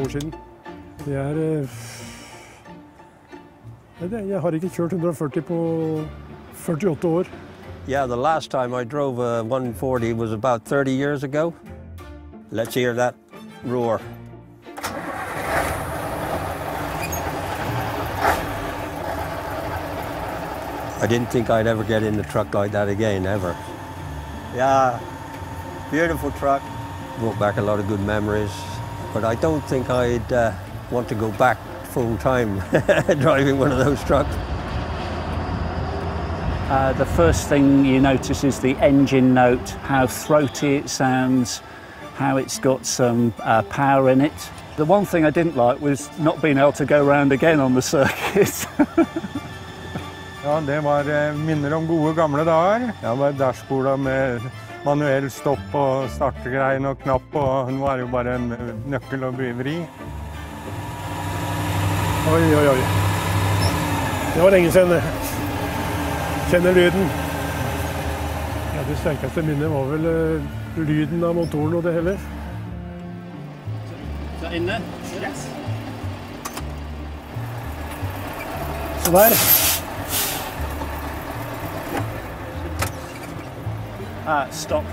år siden. Jeg har ikke kjørt 140 på 48 år. Yeah, the last time I drove a 140 was about 30 years ago. Let's hear that roar. I didn't think I'd ever get in a truck like that again, ever. Yeah, beautiful truck. Brought back a lot of good memories, but I don't think I'd want to go back full time driving one of those trucks. The first thing you notice is the engine note, how throaty it sounds, how it's got some power in it. The one thing I didn't like was not being able to go round again on the circuit. Ja, det var minner om gode gamle dager. Det var dashbordet med manuell stopp og startegreien og knapp, og nå er det jo bare en nøkkel og vri. Oi, oi, oi. Det var lenge siden. Kjenner lyden. Ja, det sterkeste minnet var vel lyden av motoren og det hele. Is that in there? Yes. Så der. Stop.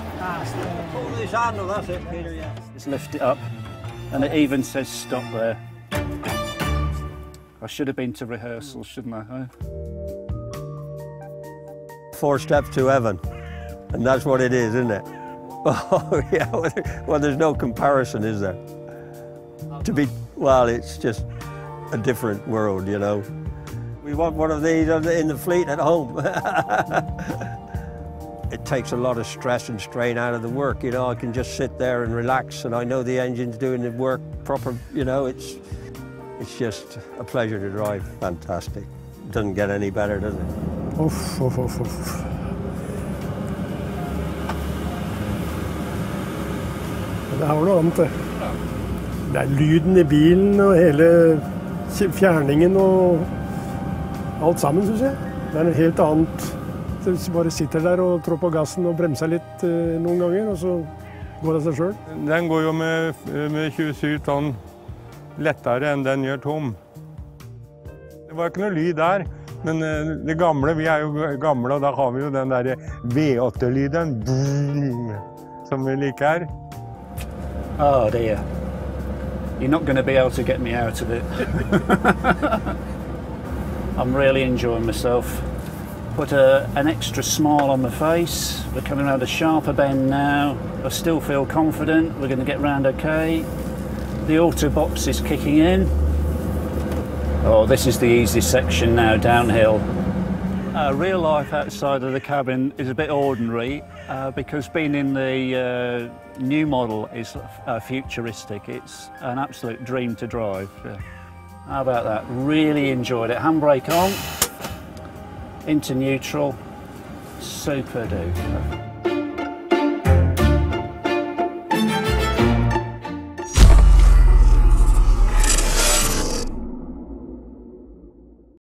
Pull this handle, that's it, Peter, yeah. Just lift it up, and it even says stop there. I should have been to rehearsal, shouldn't I? 4 steps to heaven, and that's what it is, isn't it? Oh, yeah, well, there's no comparison, is there? Well, it's just a different world, you know. We want one of these in the fleet at home. It takes a lot of stress and strain out of the work, you know. I can just sit there and relax, and I know the engine's doing the work proper, you know. It's just a pleasure to drive. Fantastic. Doesn't get any better, does it? Uff, uff, uff, uff. Det har noe annet, det. Det er lyden i bilen og hele fjerningen og alt sammen, synes jeg. Det er noe helt annet. Du bare sitter der og trår på gassen og bremser litt noen ganger, og så går det seg selv. Den går jo med 27 tonn lettere enn den gjør tom. Det var ikke noe lyd der, men det gamle, vi er jo gamle, og da har vi jo den der V8-lyden, som vi liker. Oh dear. You're not going to be able to get me out of it. I'm really enjoying myself. Put an extra smile on my face. We're coming around a sharper bend now. I still feel confident. We're going to get round okay. The auto box is kicking in. Oh, this is the easy section now, downhill. Real life outside of the cabin is a bit ordinary because being in the new model is futuristic. It's an absolute dream to drive. Yeah. How about that? Really enjoyed it. Handbrake on, into neutral, super duper.